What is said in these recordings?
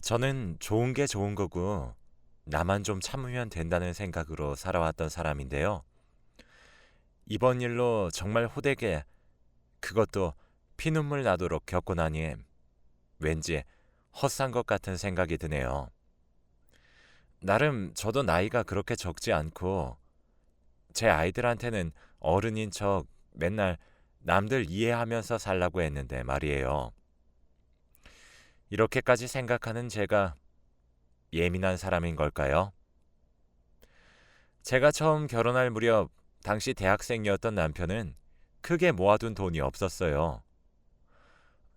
저는 좋은 게 좋은 거고 나만 좀 참으면 된다는 생각으로 살아왔던 사람인데요. 이번 일로 정말 호되게 그것도 피눈물 나도록 겪고 나니 왠지 헛산 것 같은 생각이 드네요. 나름 저도 나이가 그렇게 적지 않고 제 아이들한테는 어른인 척 맨날 남들 이해하면서 살라고 했는데 말이에요. 이렇게까지 생각하는 제가 예민한 사람인 걸까요? 제가 처음 결혼할 무렵 당시 대학생이었던 남편은 크게 모아둔 돈이 없었어요.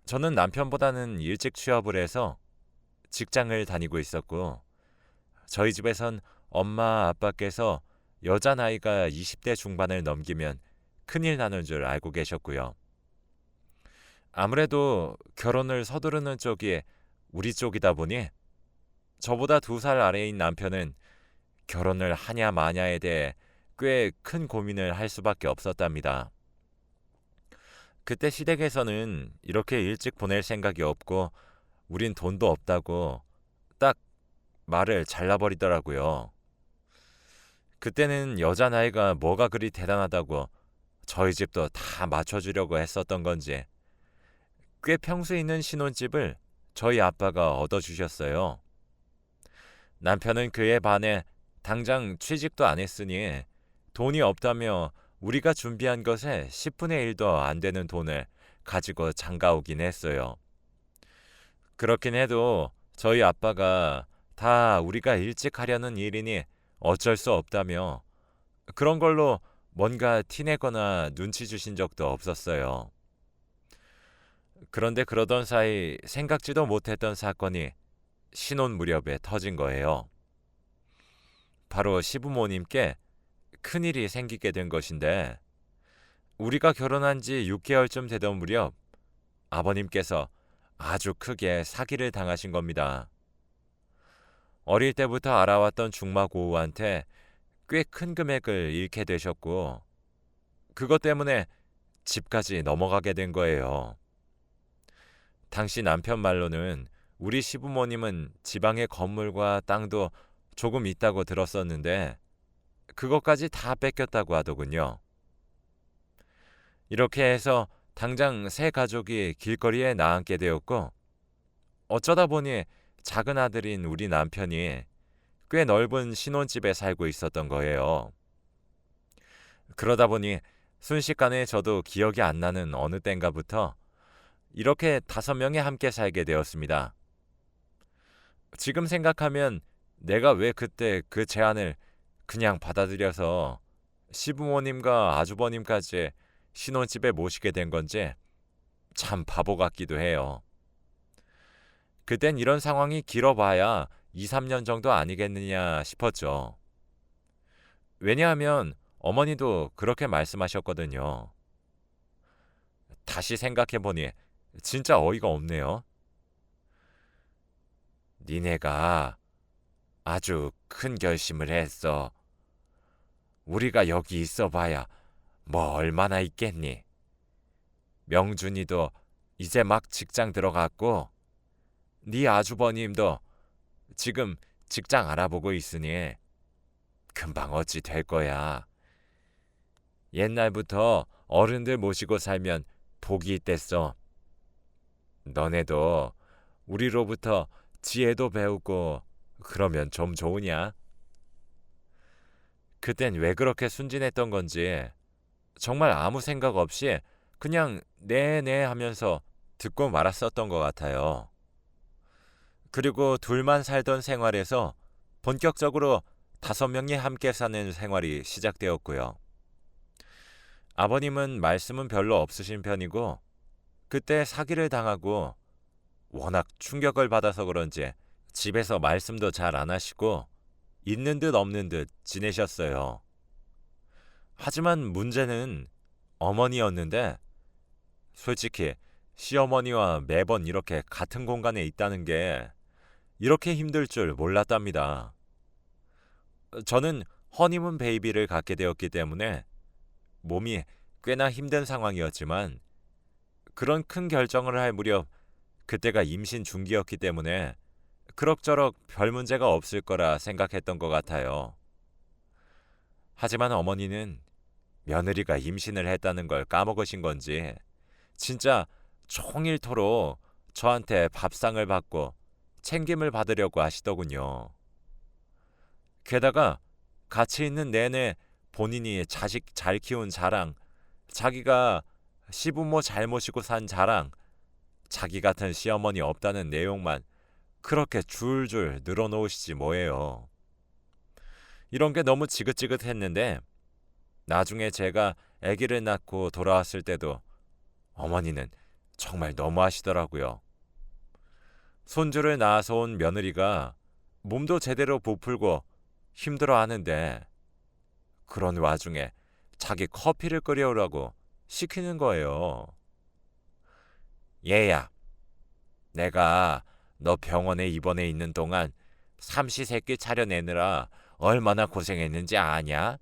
저는 남편보다는 일찍 취업을 해서 직장을 다니고 있었고, 저희 집에선 엄마 아빠께서 여자 나이가 20대 중반을 넘기면 큰일 나는 줄 알고 계셨고요. 아무래도 결혼을 서두르는 쪽이 우리 쪽이다 보니 저보다 2살 아래인 남편은 결혼을 하냐 마냐에 대해 꽤 큰 고민을 할 수밖에 없었답니다. 그때 시댁에서는 이렇게 일찍 보낼 생각이 없고 우린 돈도 없다고 딱 말을 잘라버리더라고요. 그때는 여자 나이가 뭐가 그리 대단하다고 저희 집도 다 맞춰주려고 했었던 건지 꽤 평수 있는 신혼집을 저희 아빠가 얻어주셨어요. 남편은 그에 반해 당장 취직도 안 했으니 돈이 없다며 우리가 준비한 것에 10분의 1도 안 되는 돈을 가지고 장가오긴 했어요. 그렇긴 해도 저희 아빠가 다 우리가 일찍 하려는 일이니 어쩔 수 없다며 그런 걸로 뭔가 티내거나 눈치 주신 적도 없었어요. 그런데 그러던 사이 생각지도 못했던 사건이 신혼 무렵에 터진 거예요. 바로 시부모님께 큰일이 생기게 된 것인데 우리가 결혼한 지 6개월쯤 되던 무렵 아버님께서 아주 크게 사기를 당하신 겁니다. 어릴 때부터 알아왔던 중마고우한테 꽤 큰 금액을 잃게 되셨고 그것 때문에 집까지 넘어가게 된 거예요. 당시 남편 말로는 우리 시부모님은 지방의 건물과 땅도 조금 있다고 들었었는데 그것까지 다 뺏겼다고 하더군요. 이렇게 해서 당장 세 가족이 길거리에 나앉게 되었고 어쩌다 보니 작은 아들인 우리 남편이 꽤 넓은 신혼집에 살고 있었던 거예요. 그러다 보니 순식간에 저도 기억이 안 나는 어느 땐가부터 이렇게 5명이 함께 살게 되었습니다. 지금 생각하면 내가 왜 그때 그 제안을 그냥 받아들여서 시부모님과 아주버님까지 신혼집에 모시게 된 건지 참 바보 같기도 해요. 그땐 이런 상황이 길어봐야 2, 3년 정도 아니겠느냐 싶었죠. 왜냐하면 어머니도 그렇게 말씀하셨거든요. 다시 생각해보니 진짜 어이가 없네요. 니네가 아주 큰 결심을 했어. 우리가 여기 있어봐야 뭐 얼마나 있겠니? 명준이도 이제 막 직장 들어갔고 네 아주버님도 지금 직장 알아보고 있으니 금방 어찌 될 거야. 옛날부터 어른들 모시고 살면 복이 있댔어. 너네도 우리로부터 지혜도 배우고 그러면 좀 좋으냐? 그땐 왜 그렇게 순진했던 건지 정말 아무 생각 없이 그냥 네네 하면서 듣고 말았었던 것 같아요. 그리고 둘만 살던 생활에서 본격적으로 5명이 함께 사는 생활이 시작되었고요. 아버님은 말씀은 별로 없으신 편이고 그때 사기를 당하고 워낙 충격을 받아서 그런지 집에서 말씀도 잘 안 하시고 있는 듯 없는 듯 지내셨어요. 하지만 문제는 어머니였는데 솔직히 시어머니와 매번 이렇게 같은 공간에 있다는 게 이렇게 힘들 줄 몰랐답니다. 저는 허니문 베이비를 갖게 되었기 때문에 몸이 꽤나 힘든 상황이었지만 그런 큰 결정을 할 무렵 그때가 임신 중기였기 때문에 그럭저럭 별 문제가 없을 거라 생각했던 것 같아요. 하지만 어머니는 며느리가 임신을 했다는 걸 까먹으신 건지 진짜 종일토록 저한테 밥상을 받고 챙김을 받으려고 하시더군요. 게다가 같이 있는 내내 본인이 자식 잘 키운 자랑, 자기가 시부모 잘 모시고 산 자랑, 자기 같은 시어머니 없다는 내용만 그렇게 줄줄 늘어놓으시지 뭐예요. 이런 게 너무 지긋지긋했는데 나중에 제가 아기를 낳고 돌아왔을 때도 어머니는 정말 너무하시더라고요. 손주를 낳아서 온 며느리가 몸도 제대로 부풀고 힘들어하는데 그런 와중에 자기 커피를 끓여오라고 시키는 거예요. 얘야, 내가 너 병원에 입원해 있는 동안 삼시세끼 차려내느라 얼마나 고생했는지 아냐?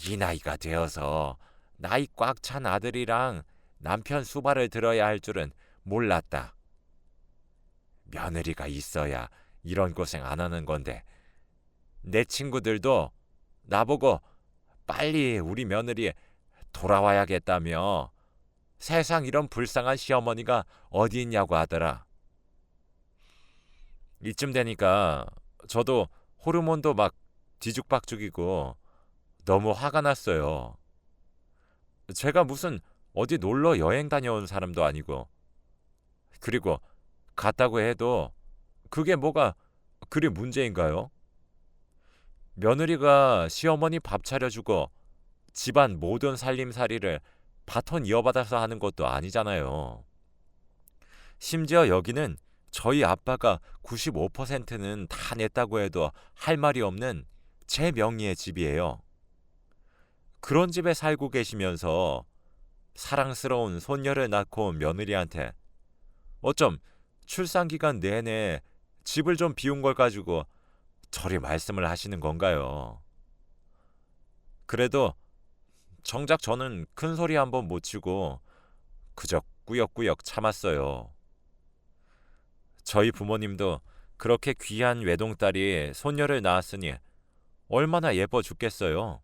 이 나이가 되어서 나이 꽉 찬 아들이랑 남편 수발을 들어야 할 줄은 몰랐다. 며느리가 있어야 이런 고생 안 하는 건데 내 친구들도 나보고 빨리 우리 며느리 돌아와야겠다며 세상 이런 불쌍한 시어머니가 어디 있냐고 하더라. 이쯤 되니까 저도 호르몬도 막 뒤죽박죽이고 너무 화가 났어요. 제가 무슨 어디 놀러 여행 다녀온 사람도 아니고 그리고 갔다고 해도 그게 뭐가 그리 문제인가요? 며느리가 시어머니 밥 차려주고 집안 모든 살림살이를 바톤 이어받아서 하는 것도 아니잖아요. 심지어 여기는 저희 아빠가 95%는 다 냈다고 해도 할 말이 없는 제 명의의 집이에요. 그런 집에 살고 계시면서 사랑스러운 손녀를 낳고 온 며느리한테 어쩜 출산기간 내내 집을 좀 비운 걸 가지고 저리 말씀을 하시는 건가요? 그래도 정작 저는 큰 소리 한번 못 치고 그저 꾸역꾸역 참았어요. 저희 부모님도 그렇게 귀한 외동딸이 손녀를 낳았으니 얼마나 예뻐 죽겠어요.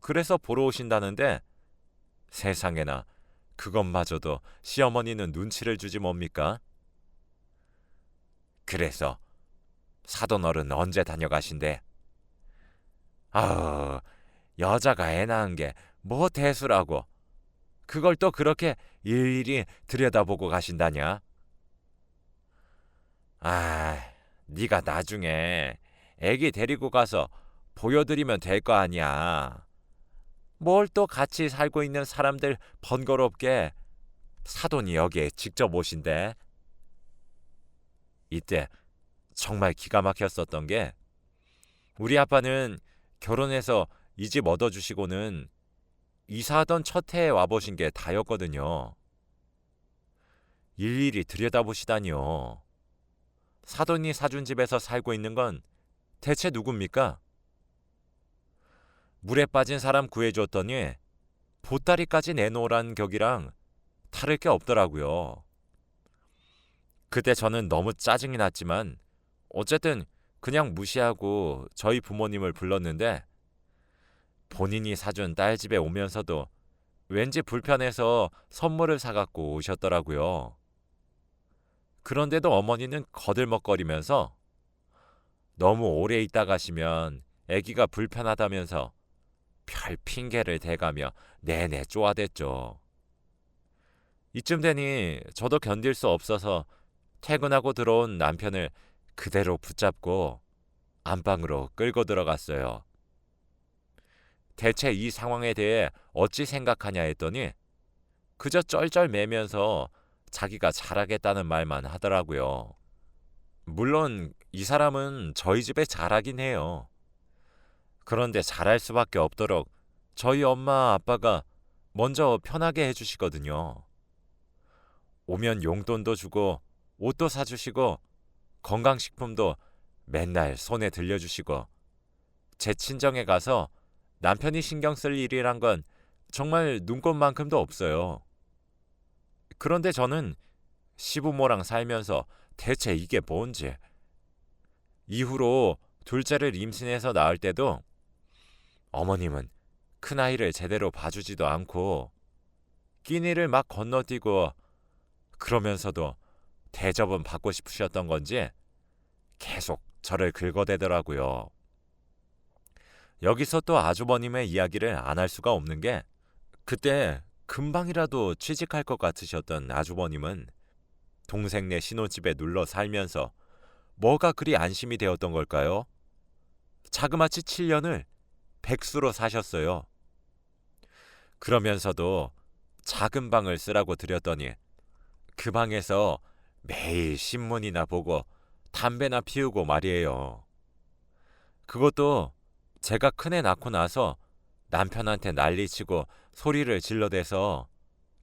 그래서 보러 오신다는데 세상에나 그것마저도 시어머니는 눈치를 주지 뭡니까? 그래서 사돈어른 언제 다녀가신대? 아우, 여자가 애 낳은 게 뭐 대수라고 그걸 또 그렇게 일일이 들여다보고 가신다냐? 아, 네가 나중에 애기 데리고 가서 보여드리면 될 거 아니야. 뭘 또 같이 살고 있는 사람들 번거롭게 사돈이 여기에 직접 오신대. 이때 정말 기가 막혔었던 게 우리 아빠는 결혼해서 이 집 얻어주시고는 이사하던 첫 해에 와보신 게 다였거든요. 일일이 들여다보시다니요. 사돈이 사준 집에서 살고 있는 건 대체 누굽니까? 물에 빠진 사람 구해줬더니 보따리까지 내놓으란 격이랑 다를 게 없더라고요. 그때 저는 너무 짜증이 났지만 어쨌든 그냥 무시하고 저희 부모님을 불렀는데 본인이 사준 딸 집에 오면서도 왠지 불편해서 선물을 사갖고 오셨더라고요. 그런데도 어머니는 거들먹거리면서 너무 오래 있다 가시면 아기가 불편하다면서 별 핑계를 대가며 내내 쪼아댔죠. 이쯤 되니 저도 견딜 수 없어서 퇴근하고 들어온 남편을 그대로 붙잡고 안방으로 끌고 들어갔어요. 대체 이 상황에 대해 어찌 생각하냐 했더니 그저 쩔쩔매면서 자기가 잘하겠다는 말만 하더라고요. 물론 이 사람은 저희 집에 잘하긴 해요. 그런데 잘할 수밖에 없도록 저희 엄마 아빠가 먼저 편하게 해주시거든요. 오면 용돈도 주고 옷도 사주시고 건강식품도 맨날 손에 들려주시고 제 친정에 가서 남편이 신경 쓸 일이란 건 정말 눈꼽만큼도 없어요. 그런데 저는 시부모랑 살면서 대체 이게 뭔지. 이후로 둘째를 임신해서 낳을 때도 어머님은 큰아이를 제대로 봐주지도 않고 끼니를 막 건너뛰고, 그러면서도 대접은 받고 싶으셨던 건지 계속 저를 긁어대더라고요. 여기서 또 아주버님의 이야기를 안 할 수가 없는 게, 그때 금방이라도 취직할 것 같으셨던 아주버님은 동생네 신혼집에 눌러 살면서 뭐가 그리 안심이 되었던 걸까요? 자그마치 7년을 백수로 사셨어요. 그러면서도 작은 방을 쓰라고 드렸더니 그 방에서 매일 신문이나 보고 담배나 피우고 말이에요. 그것도 제가 큰애 낳고 나서 남편한테 난리치고 소리를 질러대서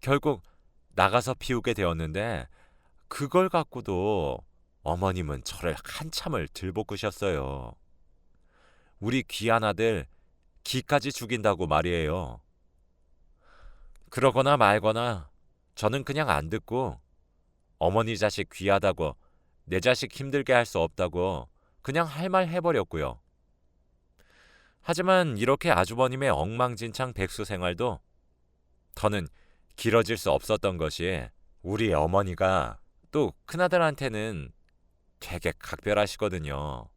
결국 나가서 피우게 되었는데, 그걸 갖고도 어머님은 저를 한참을 들볶으셨어요. 우리 귀한 아들 기까지 죽인다고 말이에요. 그러거나 말거나 저는 그냥 안 듣고 어머니 자식 귀하다고 내 자식 힘들게 할 수 없다고 그냥 할 말 해버렸고요. 하지만 이렇게 아주버님의 엉망진창 백수 생활도 더는 길어질 수 없었던 것이, 우리 어머니가 또 큰아들한테는 되게 각별하시거든요.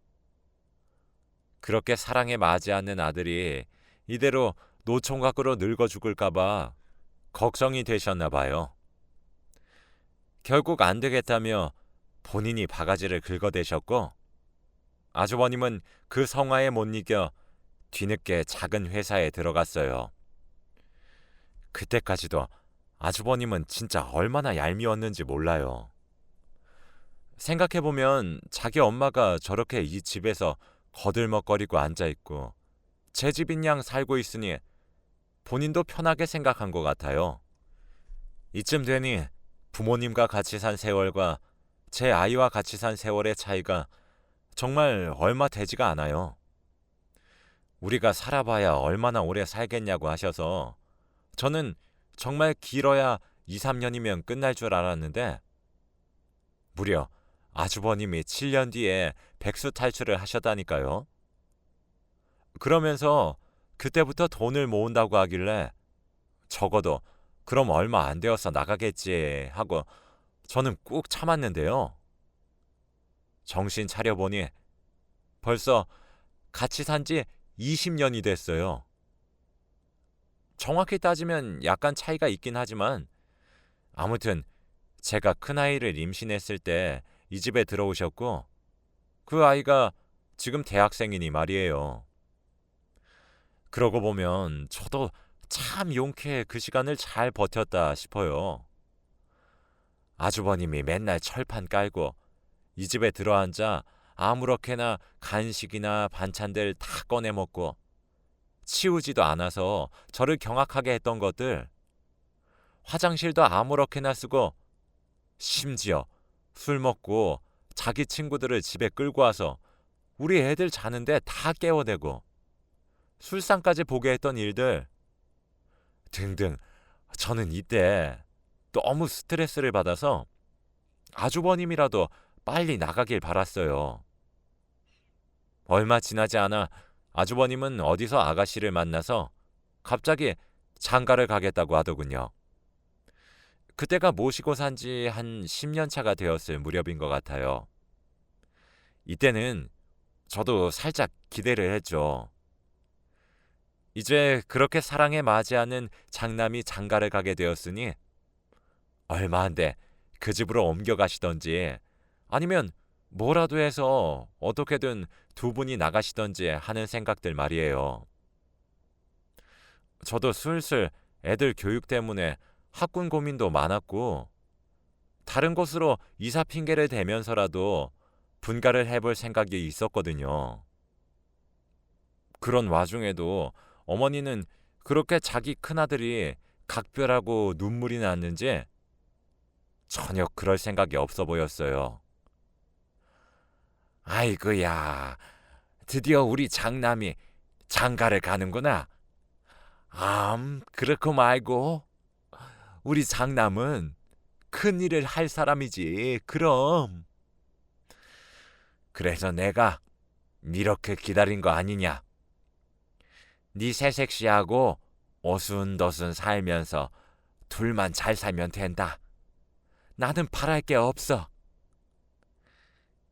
그렇게 사랑에 맞지 않는 아들이 이대로 노총각으로 늙어 죽을까봐 걱정이 되셨나 봐요. 결국 안 되겠다며 본인이 바가지를 긁어대셨고, 아주버님은 그 성화에 못 이겨 뒤늦게 작은 회사에 들어갔어요. 그때까지도 아주버님은 진짜 얼마나 얄미웠는지 몰라요. 생각해보면 자기 엄마가 저렇게 이 집에서 거들먹거리고 앉아있고 제 집인 양 살고 있으니 본인도 편하게 생각한 것 같아요. 이쯤 되니 부모님과 같이 산 세월과 제 아이와 같이 산 세월의 차이가 정말 얼마 되지가 않아요. 우리가 살아봐야 얼마나 오래 살겠냐고 하셔서 저는 정말 길어야 2, 3년이면 끝날 줄 알았는데, 무려 아주버님이 7년 뒤에 백수 탈출을 하셨다니까요. 그러면서 그때부터 돈을 모은다고 하길래 적어도 그럼 얼마 안 되어서 나가겠지 하고 저는 꾹 참았는데요. 정신 차려보니 벌써 같이 산 지 20년이 됐어요. 정확히 따지면 약간 차이가 있긴 하지만, 아무튼 제가 큰아이를 임신했을 때 이 집에 들어오셨고, 그 아이가 지금 대학생이니 말이에요. 그러고 보면 저도 참 용케 그 시간을 잘 버텼다 싶어요. 아주버님이 맨날 철판 깔고 이 집에 들어앉아 아무렇게나 간식이나 반찬들 다 꺼내 먹고 치우지도 않아서 저를 경악하게 했던 것들, 화장실도 아무렇게나 쓰고 심지어 술 먹고 자기 친구들을 집에 끌고 와서 우리 애들 자는데 다 깨워대고 술상까지 보게 했던 일들 등등, 저는 이때 너무 스트레스를 받아서 아주버님이라도 빨리 나가길 바랐어요. 얼마 지나지 않아 아주버님은 어디서 아가씨를 만나서 갑자기 장가를 가겠다고 하더군요. 그때가 모시고 산 지 한 10년 차가 되었을 무렵인 것 같아요. 이때는 저도 살짝 기대를 했죠. 이제 그렇게 사랑에 맞이하는 장남이 장가를 가게 되었으니 얼마 안 돼 그 집으로 옮겨가시던지 아니면 뭐라도 해서 어떻게든 두 분이 나가시던지 하는 생각들 말이에요. 저도 슬슬 애들 교육 때문에 학군 고민도 많았고, 다른 곳으로 이사 핑계를 대면서라도 분가를 해볼 생각이 있었거든요. 그런 와중에도 어머니는 그렇게 자기 큰아들이 각별하고 눈물이 났는지 전혀 그럴 생각이 없어 보였어요. 아이고야, 드디어 우리 장남이 장가를 가는구나. 그렇고 말고 우리 장남은 큰일을 할 사람이지. 그럼 그래서 내가 이렇게 기다린 거 아니냐. 네 새색시하고 어순더순 살면서 둘만 잘 살면 된다. 나는 바랄 게 없어.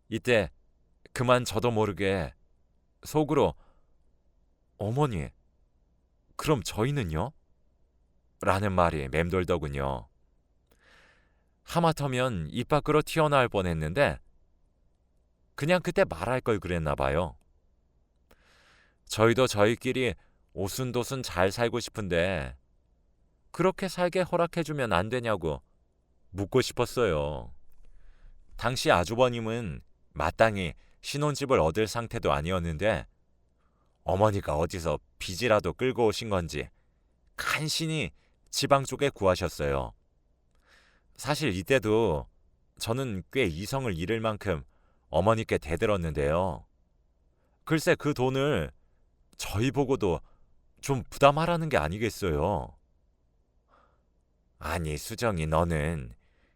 이때 그만 저도 모르게 속으로 어머니, 그럼 저희는요? 라는 말이 맴돌더군요. 하마터면 입 밖으로 튀어나올 뻔했는데 그냥 그때 말할 걸 그랬나 봐요. 저희도 저희끼리 오순도순 잘 살고 싶은데 그렇게 살게 허락해주면 안 되냐고 묻고 싶었어요. 당시 아주버님은 마땅히 신혼집을 얻을 상태도 아니었는데 어머니가 어디서 빚이라도 끌고 오신 건지 간신히 지방 쪽에 구하셨어요. 사실 이때도 저는 꽤 이성을 잃을 만큼 어머니께 대들었는데요. 글쎄 그 돈을 저희 보고도 좀 부담하라는 게 아니겠어요. 아니 수정이, 너는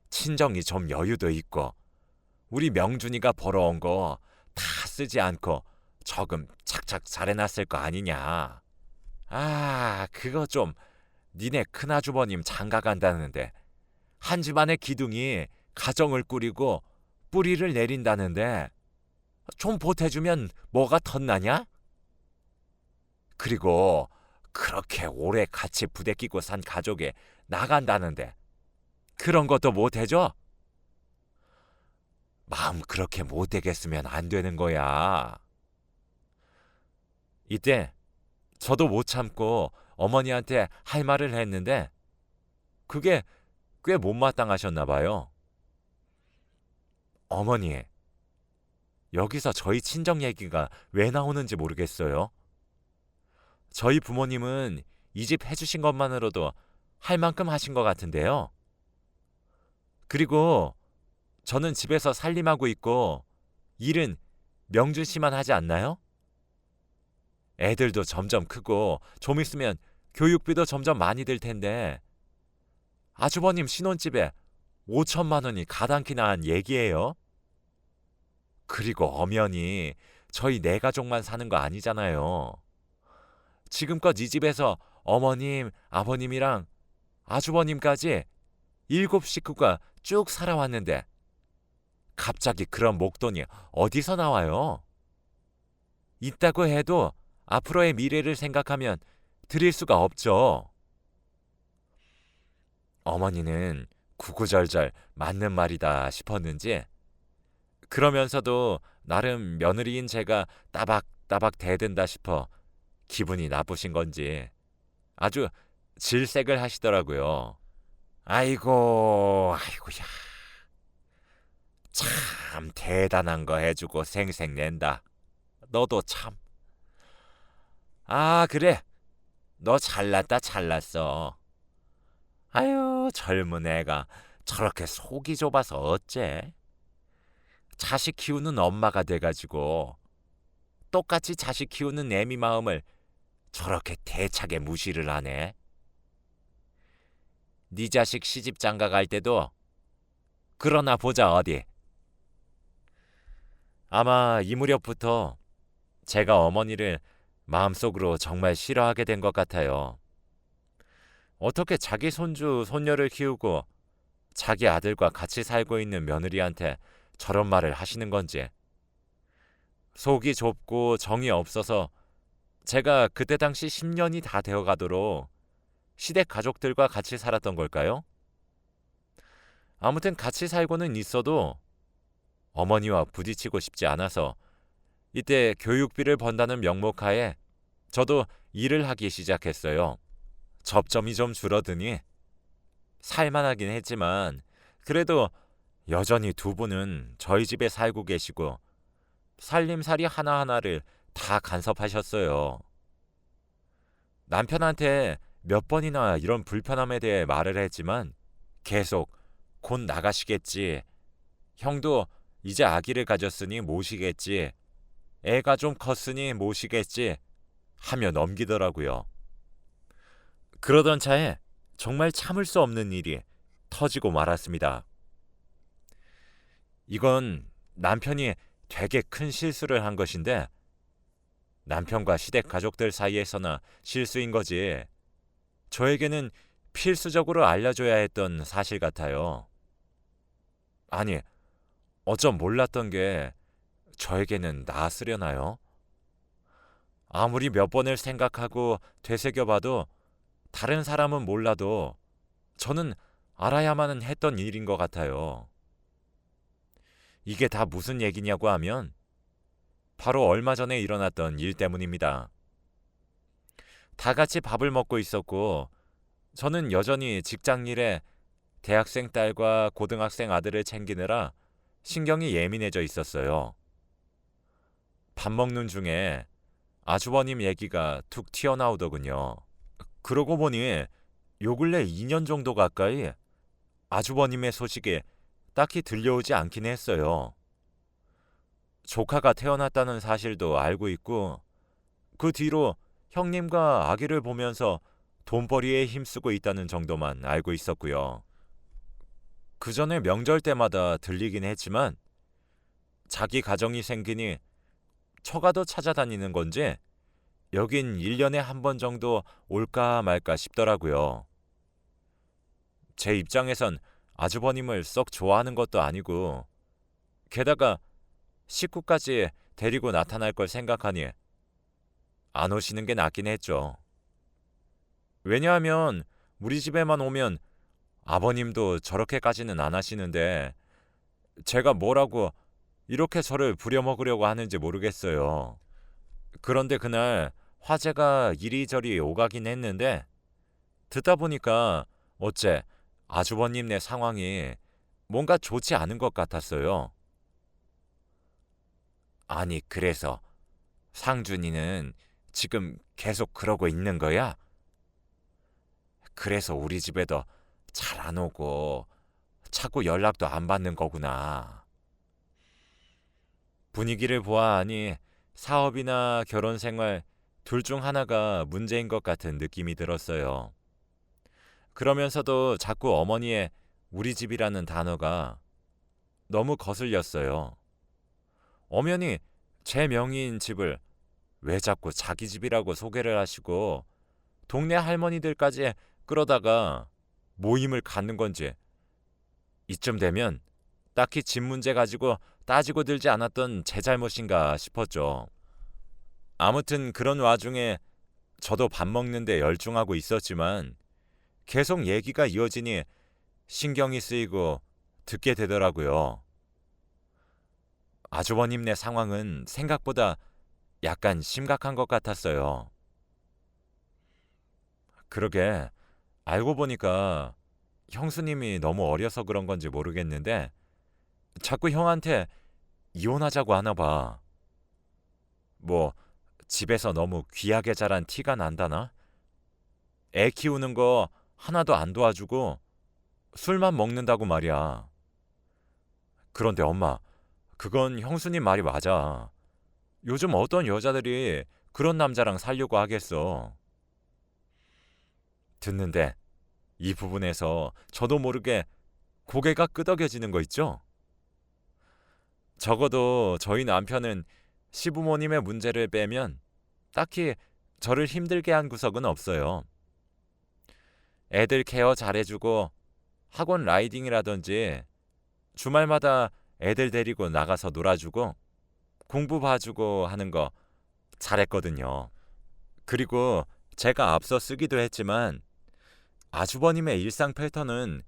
친정이 좀 여유도 있고 우리 명준이가 벌어온 거 다 쓰지 않고 저금 착착 잘해놨을 거 아니냐. 아, 그거 좀 니네 큰아주버님 장가 간다는데 한 집안의 기둥이 가정을 꾸리고 뿌리를 내린다는데 좀 보태주면 뭐가 덧나냐? 그리고 그렇게 오래 같이 부대끼고 산 가족에 나간다는데 그런 것도 못해줘? 마음 그렇게 못되겠으면 안 되는 거야. 이때 저도 못 참고 어머니한테 할 말을 했는데 그게 꽤 못마땅하셨나 봐요. 어머니, 여기서 저희 친정 얘기가 왜 나오는지 모르겠어요. 저희 부모님은 이 집 해주신 것만으로도 할 만큼 하신 것 같은데요. 그리고 저는 집에서 살림하고 있고 일은 명준 씨만 하지 않나요? 애들도 점점 크고 좀 있으면 교육비도 점점 많이 들 텐데 아주버님 신혼집에 5천만 원이 가당키나 한 얘기예요. 그리고 엄연히 저희 네 가족만 사는 거 아니잖아요. 지금껏 이 집에서 어머님, 아버님이랑 아주버님까지 7식구가 쭉 살아왔는데 갑자기 그런 목돈이 어디서 나와요? 있다고 해도 앞으로의 미래를 생각하면 드릴 수가 없죠. 어머니는 구구절절 맞는 말이다 싶었는지 그러면서도 나름 며느리인 제가 따박따박 대든다 싶어 기분이 나쁘신 건지 아주 질색을 하시더라고요. 아이고야. 참 대단한 거 해주고 생색낸다. 너도 참. 아, 그래. 너 잘났어. 아유, 젊은 애가 저렇게 속이 좁아서 어째? 자식 키우는 엄마가 돼가지고 똑같이 자식 키우는 애미 마음을 저렇게 대차게 무시를 하네. 네 자식 시집 장가 갈 때도 그러나 보자 어디. 아마 이 무렵부터 제가 어머니를 마음속으로 정말 싫어하게 된 것 같아요. 어떻게 자기 손주, 손녀를 키우고 자기 아들과 같이 살고 있는 며느리한테 저런 말을 하시는 건지. 속이 좁고 정이 없어서 제가 그때 당시 10년이 다 되어가도록 시댁 가족들과 같이 살았던 걸까요? 아무튼 같이 살고는 있어도 어머니와 부딪히고 싶지 않아서 이때 교육비를 번다는 명목하에 저도 일을 하기 시작했어요. 접점이 좀 줄어드니 살만하긴 했지만 그래도 여전히 두 분은 저희 집에 살고 계시고 살림살이 하나하나를 다 간섭하셨어요. 남편한테 몇 번이나 이런 불편함에 대해 말을 했지만 계속 곧 나가시겠지. 형도 이제 아기를 가졌으니 모시겠지. 애가 좀 컸으니 모시겠지. 하며 넘기더라고요. 그러던 차에 정말 참을 수 없는 일이 터지고 말았습니다. 이건 남편이 되게 큰 실수를 한 것인데 남편과 시댁 가족들 사이에서나 실수인 거지. 저에게는 필수적으로 알려줘야 했던 사실 같아요. 아니, 어쩜 몰랐던 게 저에게는 나았으려나요? 아무리 몇 번을 생각하고 되새겨봐도 다른 사람은 몰라도 저는 알아야만 했던 일인 것 같아요. 이게 다 무슨 얘기냐고 하면 바로 얼마 전에 일어났던 일 때문입니다. 다 같이 밥을 먹고 있었고 저는 여전히 직장 일에 대학생 딸과 고등학생 아들을 챙기느라 신경이 예민해져 있었어요. 밥 먹는 중에 아주버님 얘기가 툭 튀어나오더군요. 그러고 보니 요 근래 2년 정도 가까이 아주버님의 소식이 딱히 들려오지 않긴 했어요. 조카가 태어났다는 사실도 알고 있고 그 뒤로 형님과 아기를 보면서 돈벌이에 힘쓰고 있다는 정도만 알고 있었고요. 그 전에 명절 때마다 들리긴 했지만 자기 가정이 생기니 처가도 찾아다니는 건지 여긴 1년에 한 번 정도 올까 말까 싶더라고요. 제 입장에선 아주버님을 썩 좋아하는 것도 아니고 게다가 식구까지 데리고 나타날 걸 생각하니 안 오시는 게 낫긴 했죠. 왜냐하면 우리 집에만 오면 아버님도 저렇게까지는 안 하시는데 제가 뭐라고 이렇게 저를 부려먹으려고 하는지 모르겠어요. 그런데 그날 화제가 이리저리 오가긴 했는데 듣다 보니까 어째 아주버님네 상황이 뭔가 좋지 않은 것 같았어요. 아니, 그래서 상준이는 지금 계속 그러고 있는 거야? 그래서 우리 집에도 잘 안 오고 자꾸 연락도 안 받는 거구나. 분위기를 보아하니 사업이나 결혼 생활 둘 중 하나가 문제인 것 같은 느낌이 들었어요. 그러면서도 자꾸 어머니의 우리 집이라는 단어가 너무 거슬렸어요. 엄연히 제 명의인 집을 왜 자꾸 자기 집이라고 소개를 하시고 동네 할머니들까지 끌어다가 모임을 갖는 건지 이쯤 되면 딱히 집 문제 가지고 따지고 들지 않았던 제 잘못인가 싶었죠. 아무튼 그런 와중에 저도 밥 먹는데 열중하고 있었지만 계속 얘기가 이어지니 신경이 쓰이고 듣게 되더라고요. 아주버님네 상황은 생각보다 약간 심각한 것 같았어요. 그러게 알고 보니까 형수님이 너무 어려서 그런 건지 모르겠는데 자꾸 형한테 이혼하자고 하나 봐. 뭐 집에서 너무 귀하게 자란 티가 난다나? 애 키우는 거 하나도 안 도와주고 술만 먹는다고 말이야. 그런데 엄마, 그건 형수님 말이 맞아. 요즘 어떤 여자들이 그런 남자랑 살려고 하겠어. 듣는데 이 부분에서 저도 모르게 고개가 끄덕여지는 거 있죠? 적어도 저희 남편은 시부모님의 문제를 빼면 딱히 저를 힘들게 한 구석은 없어요. 애들 케어 잘해주고 학원 라이딩이라든지 주말마다 애들 데리고 나가서 놀아주고 공부 봐주고 하는 거 잘했거든요. 그리고 제가 앞서 쓰기도 했지만 아주버님의 일상 패턴은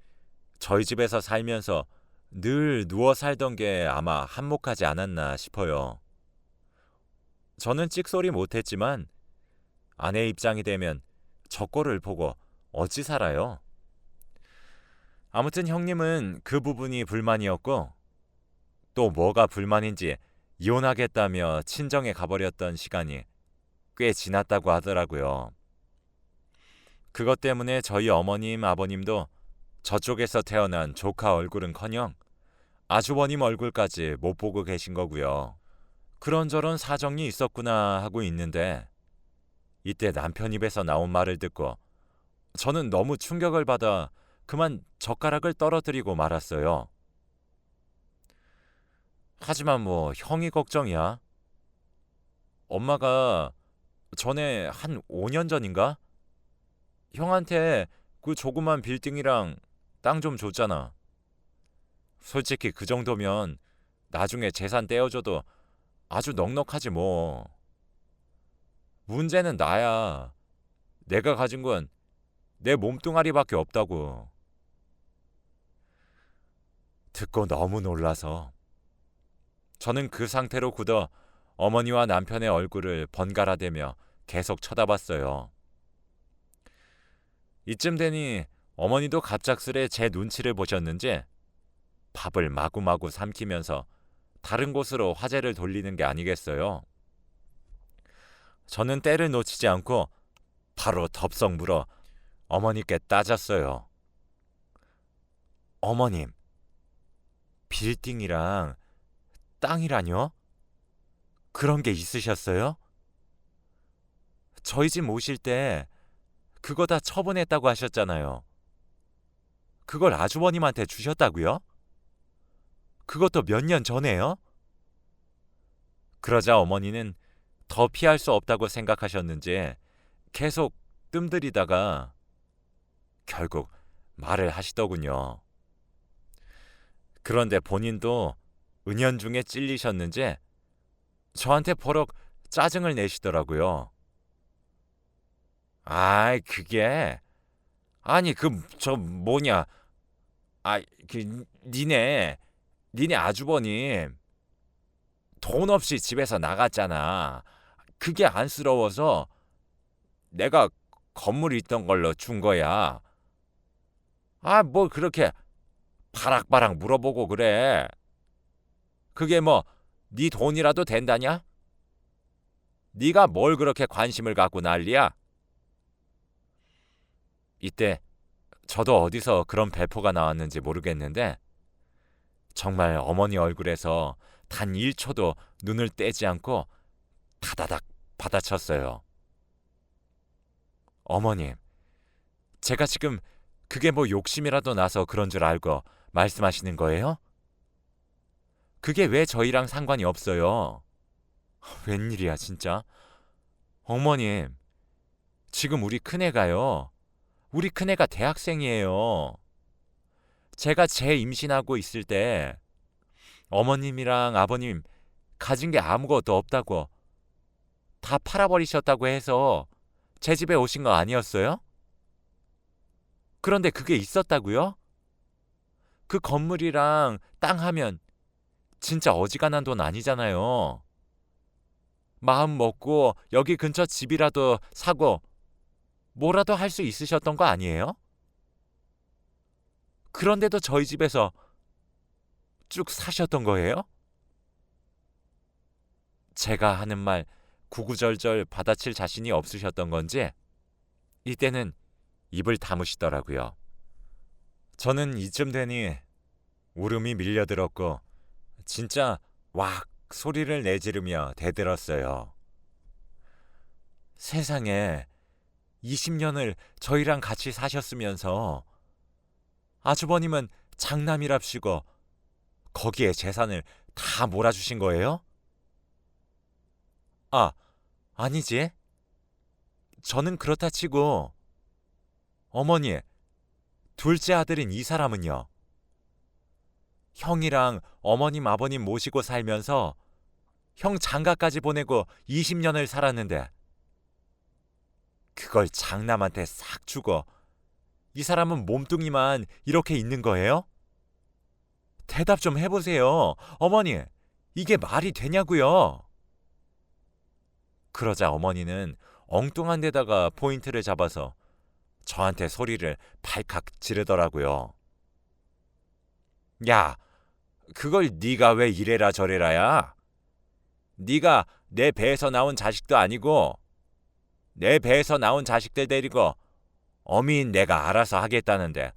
저희 집에서 살면서 늘 누워 살던 게 아마 한몫하지 않았나 싶어요. 저는 찍소리 못했지만 아내 입장이 되면 저 꼴을 보고 어찌 살아요? 아무튼 형님은 그 부분이 불만이었고 또 뭐가 불만인지 이혼하겠다며 친정에 가버렸던 시간이 꽤 지났다고 하더라고요. 그것 때문에 저희 어머님, 아버님도 저쪽에서 태어난 조카 얼굴은커녕 아주버님 얼굴까지 못 보고 계신 거고요. 그런저런 사정이 있었구나 하고 있는데 이때 남편 입에서 나온 말을 듣고 저는 너무 충격을 받아 그만 젓가락을 떨어뜨리고 말았어요. 하지만 뭐 형이 걱정이야. 엄마가 전에 한 5년 전인가? 형한테 그 조그만 빌딩이랑 땅 좀 줬잖아. 솔직히 그 정도면 나중에 재산 떼어줘도 아주 넉넉하지 뭐. 문제는 나야. 내가 가진 건 내 몸뚱아리밖에 없다고. 듣고 너무 놀라서 저는 그 상태로 굳어 어머니와 남편의 얼굴을 번갈아 대며 계속 쳐다봤어요. 이쯤 되니 어머니도 갑작스레 제 눈치를 보셨는지 밥을 마구마구 삼키면서 다른 곳으로 화제를 돌리는 게 아니겠어요. 저는 때를 놓치지 않고 바로 덥석 물어 어머니께 따졌어요. 어머님, 빌딩이랑 땅이라뇨? 그런 게 있으셨어요? 저희 집 오실 때 그거 다 처분했다고 하셨잖아요. 그걸 아주버님한테 주셨다고요? 그것도 몇 년 전에요? 그러자 어머니는 더 피할 수 없다고 생각하셨는지 계속 뜸들이다가 결국 말을 하시더군요. 그런데 본인도 은연중에 찔리셨는지 저한테 버럭 짜증을 내시더라고요. 아이 그게 아니 그 저 뭐냐 그 니네 아주버님 돈 없이 집에서 나갔잖아. 그게 안쓰러워서 내가 건물 있던 걸로 준 거야. 뭘 그렇게 바락바락 물어보고 그래. 그게 뭐 네 돈이라도 된다냐? 네가 뭘 그렇게 관심을 갖고 난리야? 이때 저도 어디서 그런 배포가 나왔는지 모르겠는데 정말 어머니 얼굴에서 단 1초도 눈을 떼지 않고 다다닥 받아쳤어요. 어머님, 제가 지금 그게 뭐 욕심이라도 나서 그런 줄 알고 말씀하시는 거예요? 그게 왜 저희랑 상관이 없어요? 웬일이야 진짜? 어머님, 지금 우리 큰애가요. 우리 큰애가 대학생이에요. 제가 임신하고 있을 때 어머님이랑 아버님 가진 게 아무것도 없다고 다 팔아버리셨다고 해서 제 집에 오신 거 아니었어요? 그런데 그게 있었다고요? 그 건물이랑 땅 하면 진짜 어지간한 돈 아니잖아요. 마음 먹고 여기 근처 집이라도 사고 뭐라도 할 수 있으셨던 거 아니에요? 그런데도 저희 집에서 쭉 사셨던 거예요? 제가 하는 말 구구절절 받아칠 자신이 없으셨던 건지 이때는 입을 다무시더라고요. 저는 이쯤 되니 울음이 밀려들었고 진짜 왁 소리를 내지르며 대들었어요. 세상에 20년을 저희랑 같이 사셨으면서 아주버님은 장남이랍시고 거기에 재산을 다 몰아주신 거예요? 아니지. 저는 그렇다 치고 어머니, 둘째 아들인 이 사람은요. 형이랑 어머님 아버님 모시고 살면서 형 장가까지 보내고 20년을 살았는데 그걸 장남한테 싹 주고 이 사람은 몸뚱이만 이렇게 있는 거예요? 대답 좀 해보세요. 어머니, 이게 말이 되냐고요? 그러자 어머니는 엉뚱한 데다가 포인트를 잡아서 저한테 소리를 발칵 지르더라고요. 야, 그걸 네가 왜 이래라 저래라야? 네가 내 배에서 나온 자식도 아니고 내 배에서 나온 자식들 데리고 어미인 내가 알아서 하겠다는데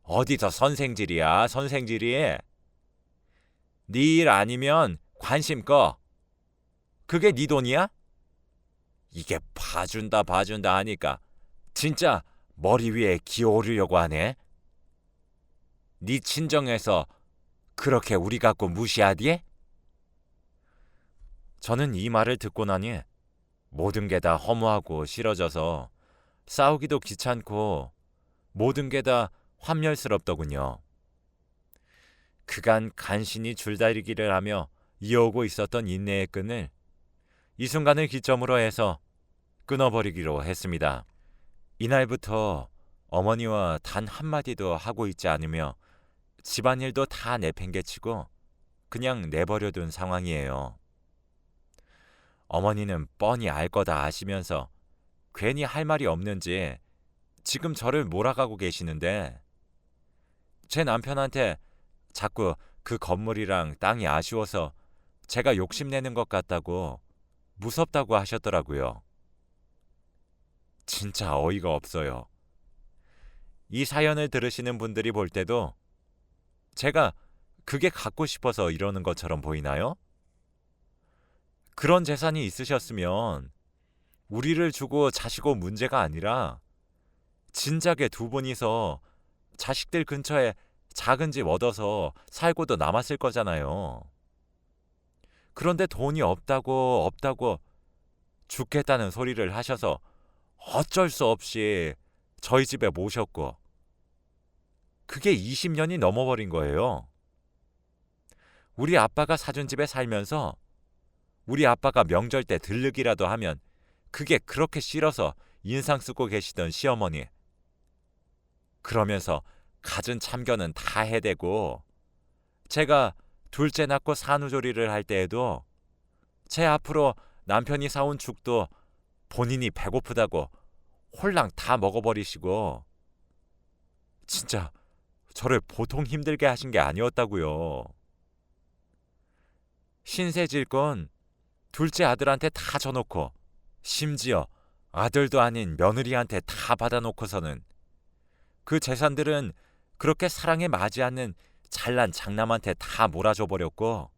어디서 선생질이야 선생질이. 네 일 아니면 관심 꺼. 그게 네 돈이야? 이게 봐준다 하니까 진짜 머리 위에 기어 오르려고 하네. 네 친정에서 그렇게 우리 갖고 무시하디에? 저는 이 말을 듣고 나니 모든 게 다 허무하고 싫어져서 싸우기도 귀찮고 모든 게 다 환멸스럽더군요. 그간 간신히 줄다리기를 하며 이어오고 있었던 인내의 끈을 이 순간을 기점으로 해서 끊어버리기로 했습니다. 이날부터 어머니와 단 한마디도 하고 있지 않으며 집안일도 다 내팽개치고 그냥 내버려둔 상황이에요. 어머니는 뻔히 알 거다 아시면서 괜히 할 말이 없는지 지금 저를 몰아가고 계시는데 제 남편한테 자꾸 그 건물이랑 땅이 아쉬워서 제가 욕심내는 것 같다고 무섭다고 하셨더라고요. 진짜 어이가 없어요. 이 사연을 들으시는 분들이 볼 때도 제가 그게 갖고 싶어서 이러는 것처럼 보이나요? 그런 재산이 있으셨으면 우리를 주고 자시고 문제가 아니라 진작에 두 분이서 자식들 근처에 작은 집 얻어서 살고도 남았을 거잖아요. 그런데 돈이 없다고 죽겠다는 소리를 하셔서 어쩔 수 없이 저희 집에 모셨고 그게 20년이 넘어버린 거예요. 우리 아빠가 사준 집에 살면서 우리 아빠가 명절 때 들르기라도 하면 그게 그렇게 싫어서 인상 쓰고 계시던 시어머니. 그러면서 갖은 참견은 다 해대고 제가 둘째 낳고 산후조리를 할 때에도 제 앞으로 남편이 사온 죽도 본인이 배고프다고 홀랑 다 먹어버리시고 진짜 저를 보통 힘들게 하신 게 아니었다고요. 신세 질 건 둘째 아들한테 다 줘놓고 심지어 아들도 아닌 며느리한테 다 받아놓고서는 그 재산들은 그렇게 사랑에 맞지 않는 잘난 장남한테 다 몰아줘 버렸고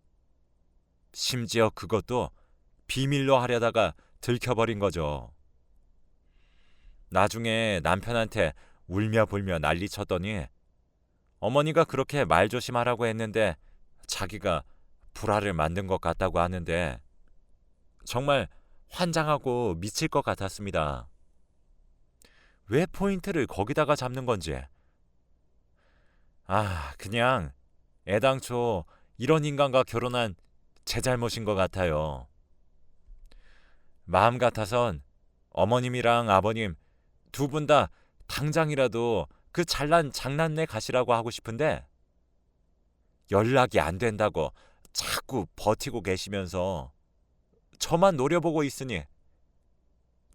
심지어 그것도 비밀로 하려다가 들켜버린 거죠. 나중에 남편한테 울며 불며 난리쳤더니 어머니가 그렇게 말조심하라고 했는데 자기가 불화를 만든 것 같다고 하는데 정말 환장하고 미칠 것 같았습니다. 왜 포인트를 거기다가 잡는 건지. 그냥 애당초 이런 인간과 결혼한 제 잘못인 것 같아요. 마음 같아선 어머님이랑 아버님 두 분 다 당장이라도 그 잘난 장난내 가시라고 하고 싶은데 연락이 안 된다고 자꾸 버티고 계시면서 저만 노려보고 있으니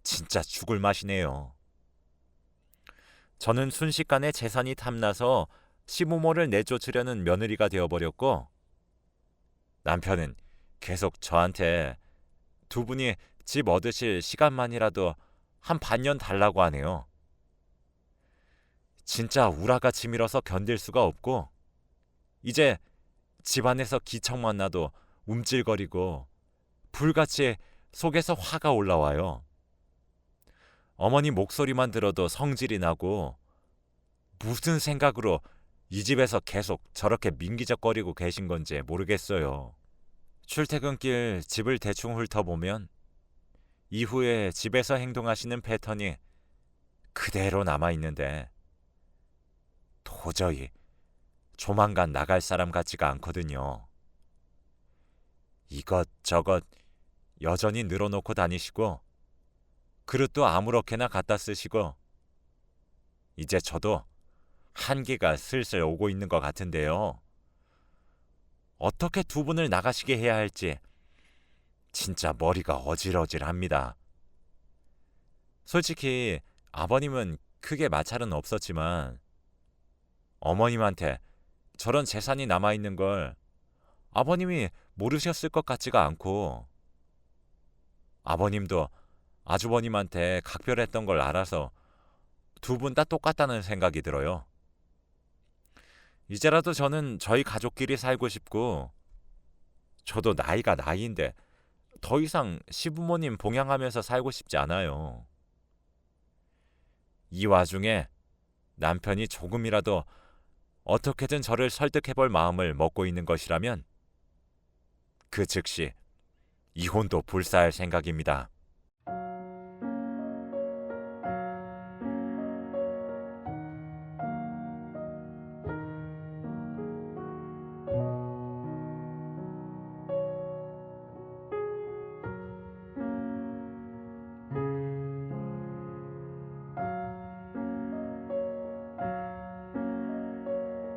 진짜 죽을 맛이네요. 저는 순식간에 재산이 탐나서 시부모를 내쫓으려는 며느리가 되어버렸고 남편은 계속 저한테 두 분이 집 얻으실 시간만이라도 한 반년 달라고 하네요. 진짜 우라가 치밀어서 견딜 수가 없고 이제 집안에서 기척만 나도 움찔거리고 불같이 속에서 화가 올라와요. 어머니 목소리만 들어도 성질이 나고 무슨 생각으로 이 집에서 계속 저렇게 민기적거리고 계신 건지 모르겠어요. 출퇴근길 집을 대충 훑어보면 이후에 집에서 행동하시는 패턴이 그대로 남아있는데 도저히 조만간 나갈 사람 같지가 않거든요. 이것저것 여전히 늘어놓고 다니시고 그릇도 아무렇게나 갖다 쓰시고 이제 저도 한계가 슬슬 오고 있는 것 같은데요. 어떻게 두 분을 나가시게 해야 할지 진짜 머리가 어질어질합니다. 솔직히 아버님은 크게 마찰은 없었지만 어머님한테 저런 재산이 남아있는 걸 아버님이 모르셨을 것 같지가 않고 아버님도 아주버님한테 각별했던 걸 알아서 두 분 다 똑같다는 생각이 들어요. 이제라도 저는 저희 가족끼리 살고 싶고 저도 나이가 나이인데 더 이상 시부모님 봉양하면서 살고 싶지 않아요. 이 와중에 남편이 조금이라도 어떻게든 저를 설득해볼 마음을 먹고 있는 것이라면 그 즉시 이혼도 불사할 생각입니다.